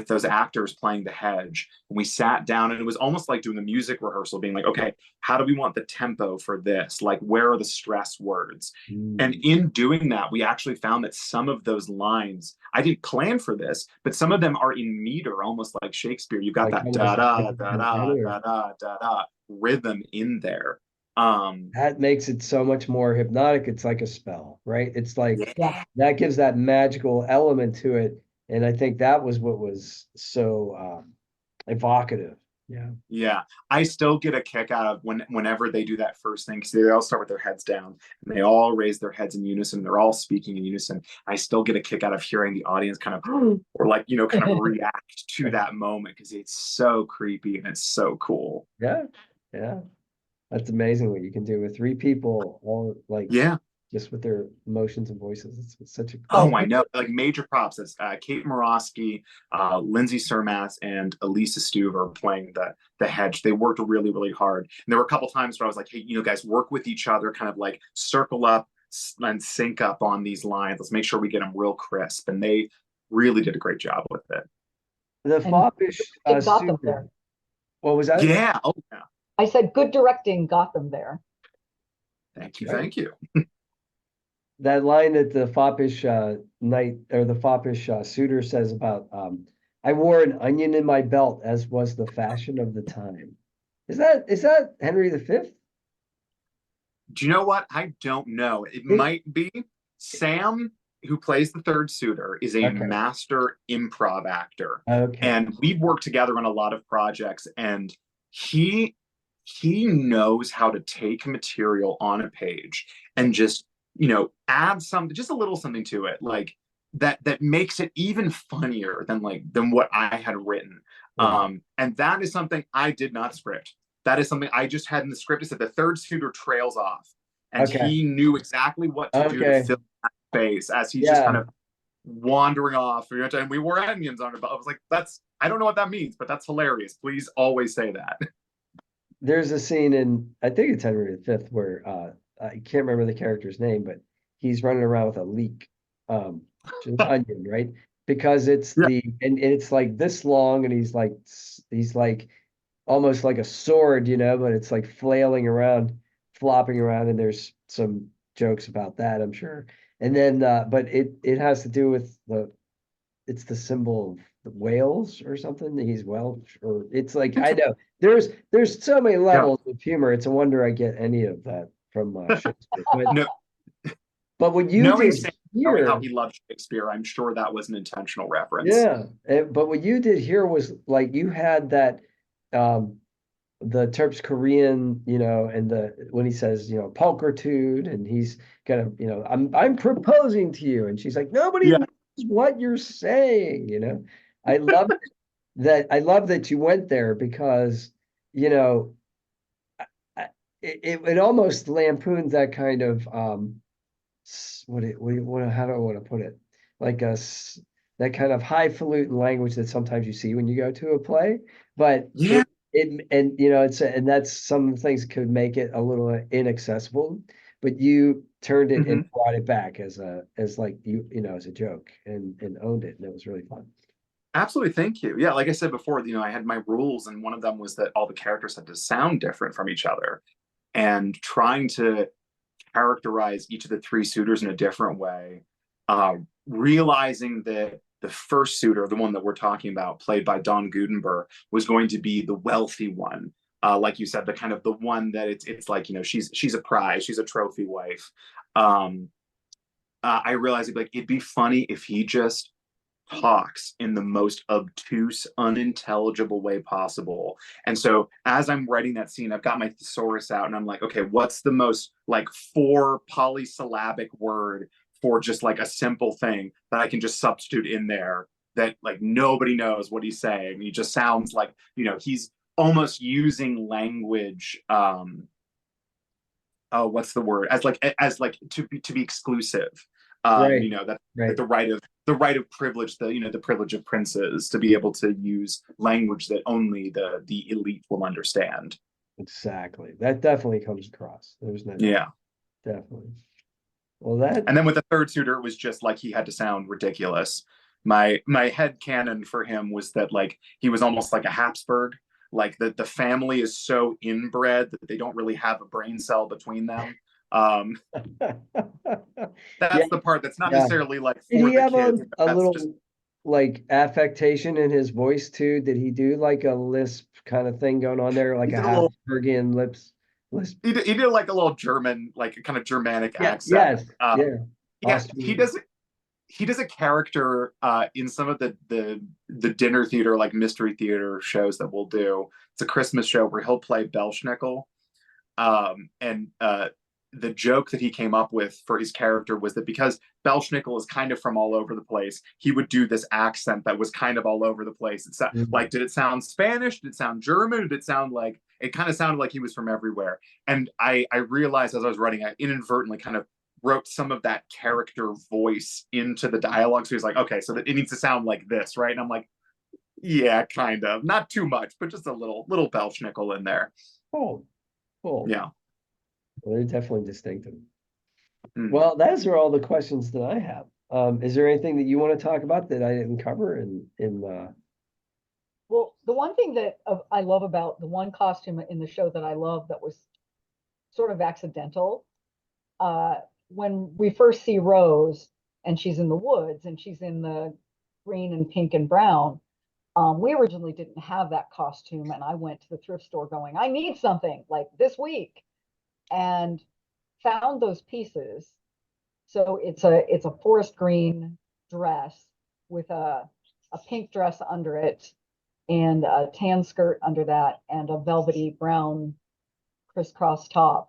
those actors playing the hedge. And we sat down, and it was almost like doing a music rehearsal, being like, okay, how do we want the tempo for this? Like, where are the stress words? And in doing that, we actually found that some of those lines, I didn't plan for this, but some of them are in meter, almost like Shakespeare. You've got Like that da da da da da da da da rhythm in there. That makes it so much more hypnotic. It's like a spell, right? It's like Yeah. that gives that magical element to it. And I think that was what was so evocative. Yeah. Yeah, I still get a kick out of whenever they do that first thing, because they all start with their heads down and they all raise their heads in unison. They're all speaking in unison. I still get a kick out of hearing the audience kind of, or like, kind of react to that moment, because it's so creepy and it's so cool. Yeah. Yeah. That's amazing what you can do with three people, all like Yeah. just with their emotions and voices. It's such a Oh, I know. Like major props. That's Kate Morosky, Lindsay Surmas, and Elisa Stuver playing the hedge. They worked really, really hard. And there were a couple times where I was like, hey, guys, work with each other, kind of like circle up and sync up on these lines. Let's make sure we get them real crisp. And they really did a great job with it. the foppish It got them there. What was that? Yeah. Oh, yeah. I said good directing got them there. Thank you. Thank you. That line that the foppish knight or the foppish suitor says about I wore an onion in my belt, as was the fashion of the time. Is that Henry V? Do you know what? I don't know. It might be. Sam, who plays the third suitor, is a master improv actor. Okay. And we've worked together on a lot of projects, and he knows how to take material on a page and just, add something, just a little something to it, like that makes it even funnier than what I had written. And that is something I did not script. That is something I just had in the script. It said the third suitor trails off, and he knew exactly what to do to fill that space as he's just kind of wandering off. And we wore onions on it. But I was like, I don't know what that means, but that's hilarious. Please always say that. There's a scene in, I think it's Henry V, where I can't remember the character's name, but he's running around with a leek, just an onion, right? Because it's and it's like this long, and he's like almost like a sword, but it's like flailing around, flopping around, and there's some jokes about that, I'm sure. And then, but it has to do with it's the symbol of the Wales or something. He's Welsh, or it's like, I know there's so many levels of humor. It's a wonder I get any of that from Shakespeare. But what you did here, how he loved Shakespeare, I'm sure that was an intentional reference. Yeah, but what you did here was like you had that the Terps and when he says, pulchritude, and he's kind of, I'm proposing to you, and she's like, nobody knows what you're saying, I love that you went there, because it almost lampoons that kind of how do I want to put it, like that kind of highfalutin language that sometimes you see when you go to a play, but and that's some things could make it a little inaccessible, but you turned it and brought it back as a joke, and owned it, and it was really fun. Absolutely. Thank you. Yeah. Like I said before, I had my rules, and one of them was that all the characters had to sound different from each other, and trying to characterize each of the three suitors in a different way, realizing that the first suitor, the one that we're talking about, played by Dawn Gudenberg, was going to be the wealthy one. Like you said, the one that it's like, she's a prize, she's a trophy wife. I realized it'd be funny if he just talks in the most obtuse, unintelligible way possible. And so as I'm writing that scene, I've got my thesaurus out, and I'm like, okay, what's the most 4 polysyllabic word for just a simple thing that I can just substitute in there that nobody knows what he's saying. He just sounds like, he's almost using language oh, what's the word? As like to be exclusive. Right, You know, that's like right. the right of privilege, the privilege of princes to be able to use language that only the elite will understand. Exactly. That definitely comes across. There's no doubt. Yeah. Definitely. Well, that And then with the third suitor, it was just like he had to sound ridiculous. My head canon for him was that like he was almost like a Habsburg, like that the family is so inbred that they don't really have a brain cell between them. Um, yeah, that's the part that's not yeah. necessarily like Did for he the have kids. a That's just little like affectation in his voice too? Did he do like a lisp kind of thing going on there, he like a did a little Habsburgian lips lisp? he did like a little German, like kind of Germanic Yeah, accent. yes, yeah. Yeah, he does a character in some of the dinner theater, like mystery theater shows that we'll do. It's a Christmas show where he'll play Belschnickel. And the joke that he came up with for his character was that because Belschnickel is kind of from all over the place, he would do this accent that was kind of all over the place. It's Mhm. like, did it sound Spanish? Did it sound German? Did it sound like it kind of sounded like he was from everywhere? And I realized as I was writing, I inadvertently kind of wrote some of that character voice into the dialogue. So he's like, okay, so that it needs to sound like this, right? And I'm like, yeah, kind of, not too much, but just a little Belschnickel in there. Cool, cool. Yeah. Well, they're definitely distinctive. Mm. Well, those are all the questions that I have. Is there anything that you want to talk about that I didn't cover Well, the one thing that I love about the one costume in the show that I love that was sort of accidental, uh, when we first see Rose and she's in the woods and she's in the green and pink and brown, we originally didn't have that costume, and I went to the thrift store going, I need something like this week, and found those pieces. So it's a forest green dress with a pink dress under it and a tan skirt under that and a velvety brown crisscross top.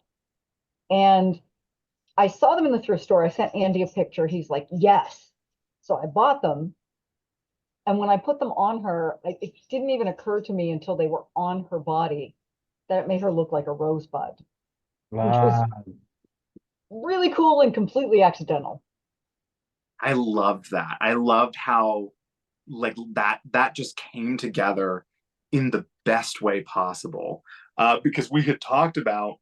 And I saw them in the thrift store. I sent Andy a picture. He's like, yes. So I bought them. And when I put them on her, it didn't even occur to me until they were on her body that it made her look like a rosebud, which was Ah, really cool and completely accidental. I loved that. I loved how like that just came together in the best way possible. Because we had talked about,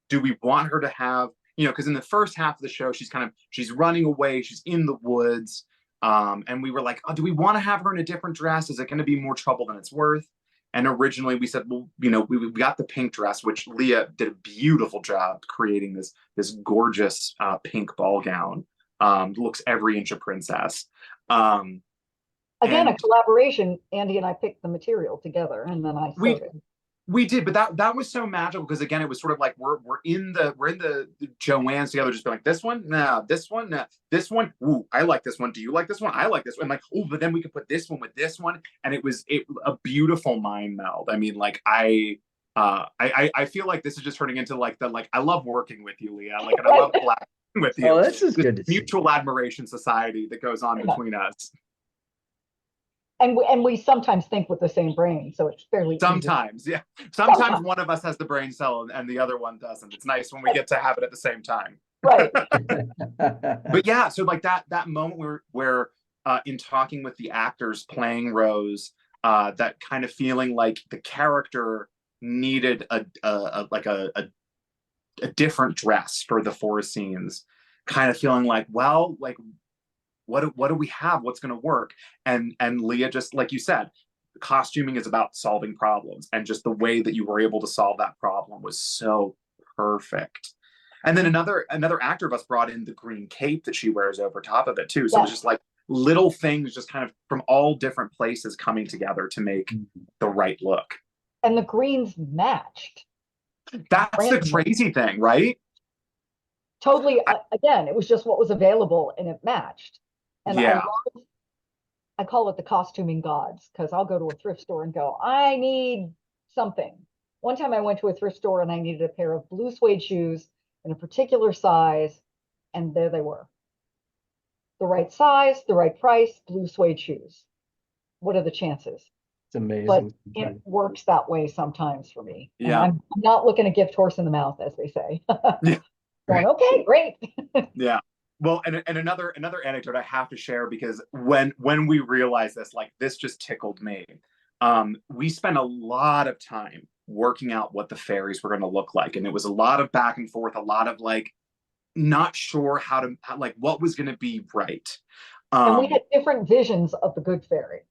do we want her to have, you know, because in the first half of the show, she's running away, she's in the woods. And we were like, oh, do we want to have her in a different dress? Is it going to be more trouble than it's worth? And originally we said, well, you know, we got the pink dress, which Leah did a beautiful job creating this gorgeous pink ball gown. Looks every inch a princess. Um, Again, a and collaboration. Andy and I picked the material together and then I we sewed it. we did, but that was so magical because again, it was sort of like we're in the Joanne's together, just being like this one, nah, this one, nah, this one. Ooh, I like this one. Do you like this one? I like this one. Like, oh, but then we could put this one with this one, and it was a beautiful mind meld. I mean, like I feel like this is just turning into like I love working with you, Leah. Like, and I Right. love collaborating with oh, you. this is This good to see. mutual admiration society that goes on Yeah. between us. And we sometimes think with the same brain, so it's fairly easy. Sometimes, yeah. Sometimes one of us has the brain cell and the other one doesn't. It's nice when we get to have it at the same time. Right. But yeah, so like that moment where in talking with the actors playing Rose, that kind of feeling like the character needed a different dress for the four scenes, kind of feeling like, well, like what do we have? What's going to work? And Leah, just like you said, costuming is about solving problems, and just the way that you were able to solve that problem was so perfect. And then another actor of us brought in the green cape that she wears over top of it too. So it was Yes. just like little things just kind of from all different places coming together to make the right look. And the greens matched That's the randomly. crazy thing, right? Totally, I, again, it was just what was available and it matched. And yeah. I call it the costuming gods because I'll go to a thrift store and go, I need something. One time I went to a thrift store and I needed a pair of blue suede shoes in a particular size, and there they were. The right size, the right price, blue suede shoes. What are the chances? It's amazing. but it works that way sometimes for me. And Yeah. I'm not looking a gift horse in the mouth, as they say. Yeah. Going, okay, great. Yeah. Well, and another anecdote I have to share, because when we realized this, like, this just tickled me. We spent a lot of time working out what the fairies were going to look like, and it was a lot of back and forth, a lot of like not sure how like what was going to be right. And we had different visions of the good fairy.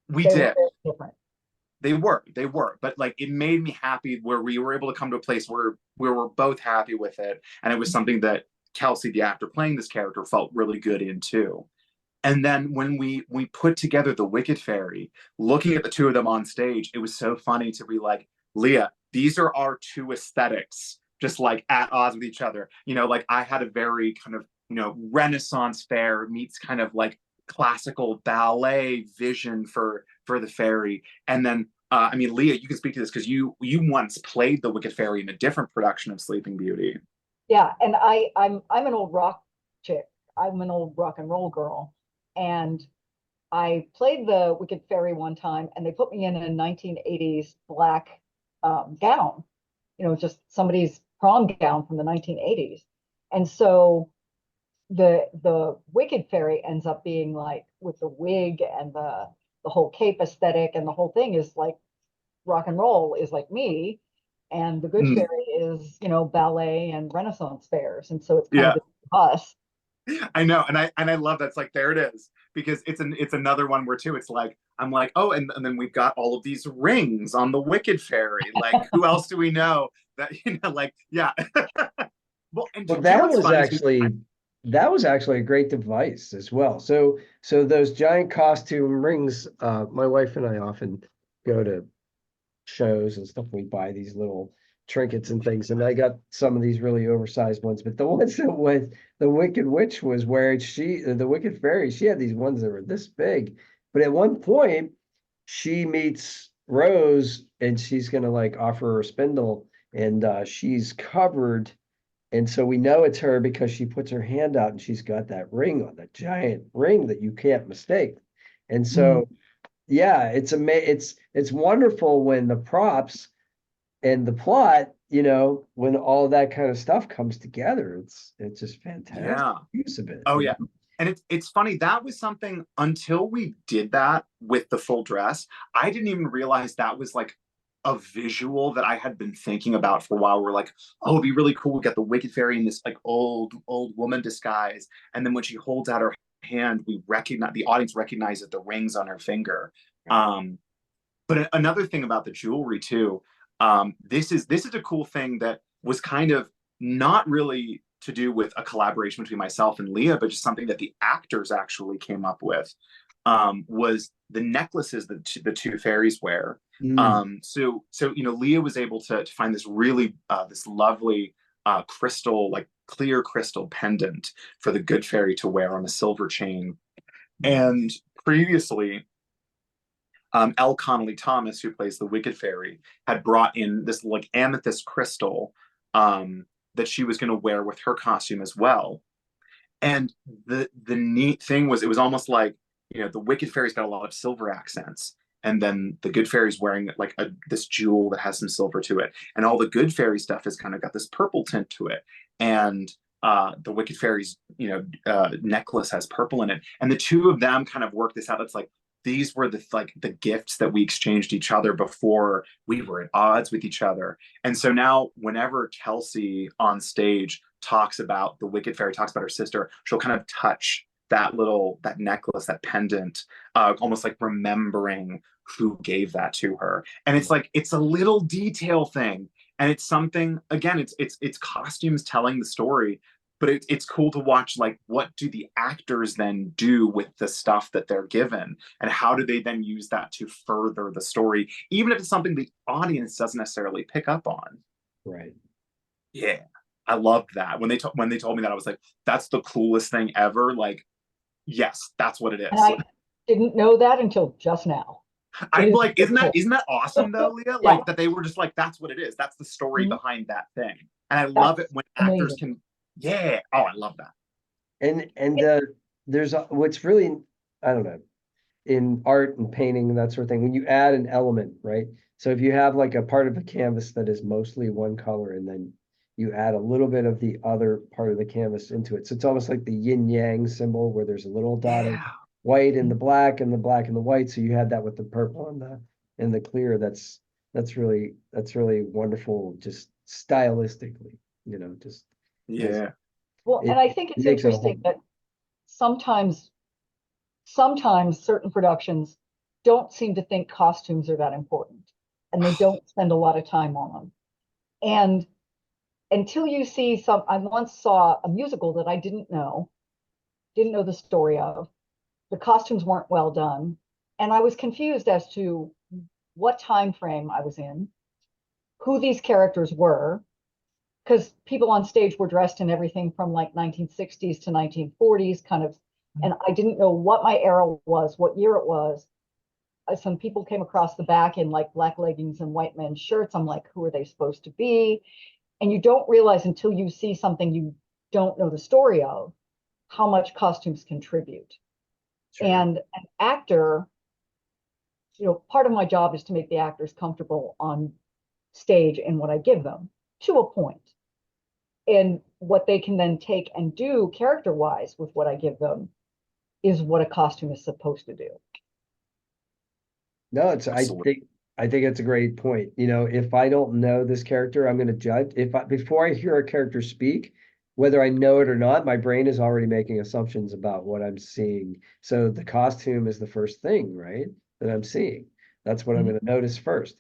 We They did. were very different. They were, but like it made me happy where we were able to come to a place where we were both happy with it, and it was something that Kelsey, the actor playing this character, felt really good in too. And then when we put together the Wicked Fairy, looking at the two of them on stage, it was so funny to be like, Leah, these are our two aesthetics, just like at odds with each other. You know, like I had a very kind of, you know, Renaissance fair meets kind of like classical ballet vision for the fairy. And then I mean, Leah, you can speak to this because you once played the Wicked Fairy in a different production of Sleeping Beauty. Yeah, and I'm an old rock chick. I'm an old rock and roll girl. And I played the Wicked Fairy one time, and they put me in a 1980s black gown, you know, just somebody's prom gown from the 1980s. And so the Wicked Fairy ends up being like with the wig and the whole cape aesthetic, and the whole thing is like rock and roll is like me, and the Good Fairy is, you know, ballet and Renaissance fairs, and so it's kind of us. I know, and I love that. It's like, there it is, because it's another one where too it's like I'm like, oh, and then we've got all of these rings on the Wicked Fairy. Like, who else do we know that, you know, like, yeah. Well, that was actually a great device as well. So those giant costume rings, my wife and I often go to shows and stuff. We buy these little trinkets and things, and I got some of these really oversized ones, but the ones that was the Wicked Witch was wearing, the Wicked Fairy, she had these ones that were this big. But at one point she meets Rose and she's gonna like offer her a spindle, and she's covered, and so we know it's her because she puts her hand out and she's got that ring on, that giant ring that you can't mistake. And so yeah, it's wonderful when the props and the plot, you know, when all that kind of stuff comes together, it's just fantastic. Yeah. Use of it. Oh yeah. And it's funny, that was something, until we did that with the full dress, I didn't even realize that was like a visual that I had been thinking about for a while. We're like, oh, it'd be really cool. We got the Wicked Fairy in this like old woman disguise. And then when she holds out her hand, the audience recognizes the rings on her finger. But another thing about the jewelry too, this is a cool thing that was kind of not really to do with a collaboration between myself and Leah, but just something that the actors actually came up with, was the necklaces that the two fairies wear. So you know, Leah was able to find this really this lovely crystal, like clear crystal pendant for the Good Fairy to wear on a silver chain. And previously, L. Connolly Thomas, who plays the Wicked Fairy, had brought in this like amethyst crystal that she was going to wear with her costume as well. And the neat thing was, it was almost like, you know, the Wicked Fairy's got a lot of silver accents, and then the Good Fairy's wearing like this jewel that has some silver to it, and all the Good Fairy stuff has kind of got this purple tint to it, and the Wicked Fairy's, you know, necklace has purple in it, and the two of them kind of work this out. It's like, these were the gifts that we exchanged each other before we were at odds with each other. And so now whenever Kelsey on stage talks about the Wicked Fairy, talks about her sister, she'll kind of touch that necklace, that pendant, almost like remembering who gave that to her. And it's like, it's a little detail thing. And it's something, again, it's costumes telling the story, but it's cool to watch, like, what do the actors then do with the stuff that they're given, and how do they then use that to further the story, even if it's something the audience doesn't necessarily pick up on. Right. Yeah, I loved that. When they told me that, I was like, that's the coolest thing ever. Like, yes, that's what it is. And I didn't know that until just now. I'm like, isn't that awesome though, Leah? Yeah. Like, that they were just like, that's what it is. That's the story behind that thing. And I love it when actors can. Yeah. Oh, I love that. And there's what's really, I don't know. in art and painting and that sort of thing, when you add an element, right? So if you have like a part of a canvas that is mostly one color, and then you add a little bit of the other part of the canvas into it. So it's almost like the yin yang symbol where there's a little dot of white in the black and the black and the white. So you had that with the purple and the clear. That's really wonderful, just stylistically, just Yeah. Well, it and I think it's makes it a interesting whole. that sometimes certain productions don't seem to think costumes are that important, and they don't spend a lot of time on them. And until you see I once saw a musical that I didn't know the story of. The costumes weren't well done, and I was confused as to what time frame I was in, who these characters were, because people on stage were dressed in everything from like 1960s to 1940s kind of, and I didn't know what my era was, what year it was. Some people came across the back in like black leggings and white men's shirts. I'm like, who are they supposed to be? And you don't realize until you see something you don't know the story of how much costumes contribute. Sure. And an actor, part of my job is to make the actors comfortable on stage in what I give them to a point. And what they can then take and do character-wise with what I give them is what a costume is supposed to do. No, Absolutely. I think it's a great point. If I don't know this character, I'm going to judge. Before I hear a character speak, whether I know it or not, my brain is already making assumptions about what I'm seeing. So the costume is the first thing, right, that I'm seeing. That's what I'm going to notice first.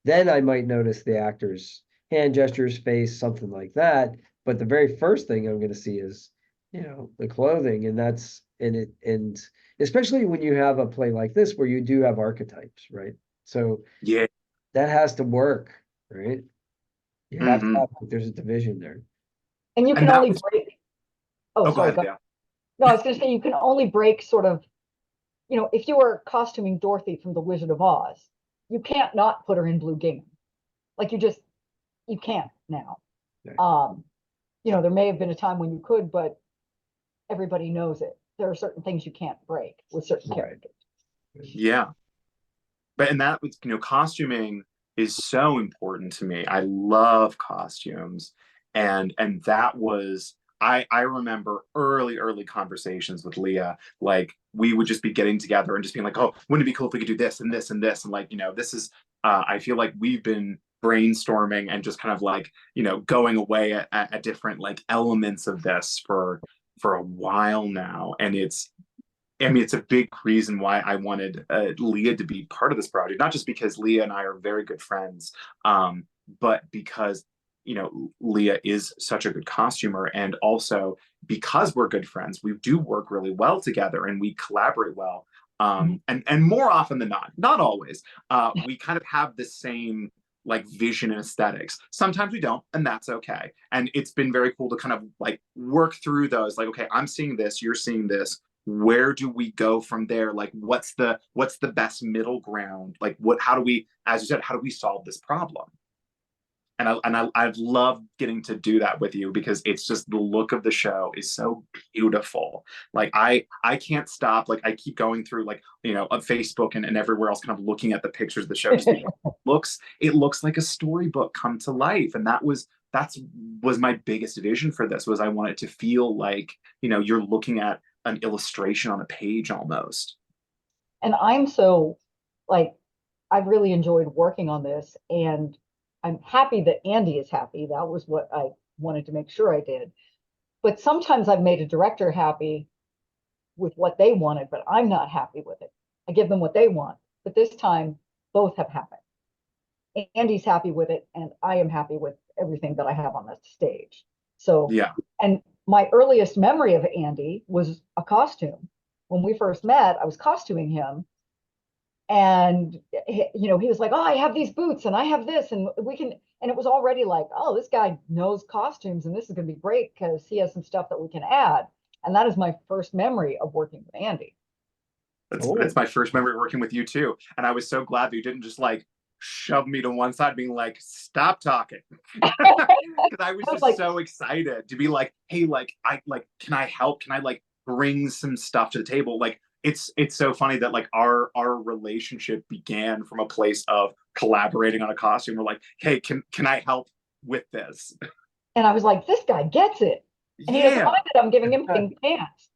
Then I might notice the actor's hand gestures, face, something like that. But the very first thing I'm going to see is, the clothing, and especially when you have a play like this where you do have archetypes, right? So Yeah. that has to work, right? You have to Mhm. have, there's a division there. And you And can that only was, break. oh, Oh, go sorry. ahead, Leah. No, I was going to say you can only break sort of, if you were costuming Dorothy from The Wizard of Oz, you can't not put her in blue gingham. Like you can't now. Right. There may have been a time when you could, but everybody knows it. There are certain things you can't break with certain Right. characters. Yeah. And that was, costuming is so important to me. I love costumes. And that was, I remember early conversations with Leah. Like we would just be getting together and just being like, oh, wouldn't it be cool if we could do this and this and this? And like, this is, I feel like we've been brainstorming and just kind of like, going away at different like elements of this for a while now. And it's a big reason why I wanted Leah to be part of this project, not just because Leah and I are very good friends, but because, Leah is such a good costumer. And also because we're good friends, we do work really well together and we collaborate well. And more often than not always, we kind of have the same like vision and aesthetics. Sometimes we don't, and that's okay. And it's been very cool to kind of like work through those. Like, okay, I'm seeing this, you're seeing this. Where do we go from there? Like, what's the best middle ground? Like, how do we, as you said, how do we solve this problem? And I've loved getting to do that with you because it's just the look of the show is so beautiful. Like I can't stop. Like I keep going through like on Facebook and everywhere else, kind of looking at the pictures of the show. Just being like, it looks like a storybook come to life, and that was my biggest vision for this. Was I wanted to feel like you're looking at an illustration on a page almost. And I'm so like, I've really enjoyed working on this, and I'm happy that Andy is happy. That was what I wanted to make sure I did. But sometimes I've made a director happy with what they wanted, but I'm not happy with it. I give them what they want. But this time, both have happened. Andy's happy with it, and I am happy with everything that I have on the stage. So, Yeah. and my earliest memory of Andy was a costume. When we first met, I was costuming him, and he was like, oh, I have these boots and I have this, and it was already like, oh, this guy knows costumes and this is going to be great because he has some stuff that we can add. And that is my first memory of working with Andy. That's my first memory working with you too. And I was so glad that you didn't just like shove me to one side being like, stop talking. Because I was just so excited to be like, hey, like can I help? Can I like bring some stuff to the table? Like it's so funny that like our relationship began from a place of collaborating on a costume. We're like, hey, can I help with this? And I was like, this guy gets it. And he doesn't Yeah. mind that I'm giving him pink pants.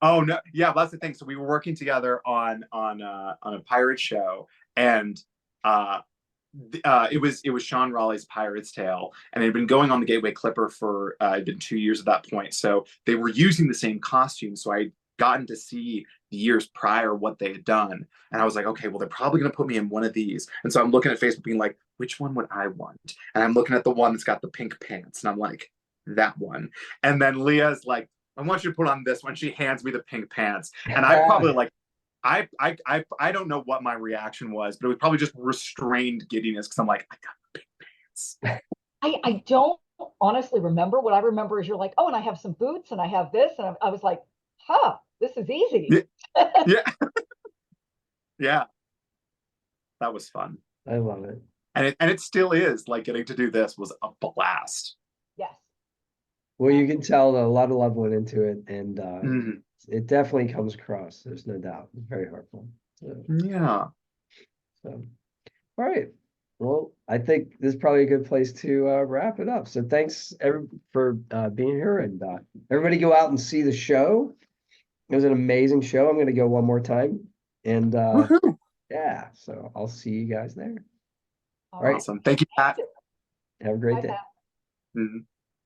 Oh no, yeah, that's the thing. So we were working together on a pirate show, and it was Sean Raleigh's Pirate's Tale, and it had been going on the Gateway Clipper for it'd been 2 years at that point. So they were using the same costume. So I'd gotten to see the years prior what they had done, and I was like, okay, well they're probably going to put me in one of these. And so I'm looking at Facebook, being like, which one would I want? And I'm looking at the one that's got the pink pants, and I'm like, that one. And then Leah's like, I want you to put on this one. She hands me the pink pants, and I probably like, I don't know what my reaction was, but it was probably just restrained giddiness because I'm like, I got the pink pants. I don't honestly remember. What I remember is you're like, oh, and I have some boots and I have this. And I was like, huh, this is easy. Yeah. Yeah. That was fun. I love it. And it still is. Like, getting to do this was a blast. Yes. Well, you can tell that a lot of love went into it, and Mhm. it definitely comes across. There's no doubt. It's very heartful. Yeah. So, all right. Well, I think this is probably a good place to wrap it up. So thanks for being here, and everybody go out and see the show. It was an amazing show. I'm going to go one more time, and Woohoo. yeah, so I'll see you guys there. All right. Awesome. Thank you, Pat. Have a great Bye, day. Pat. Mhm.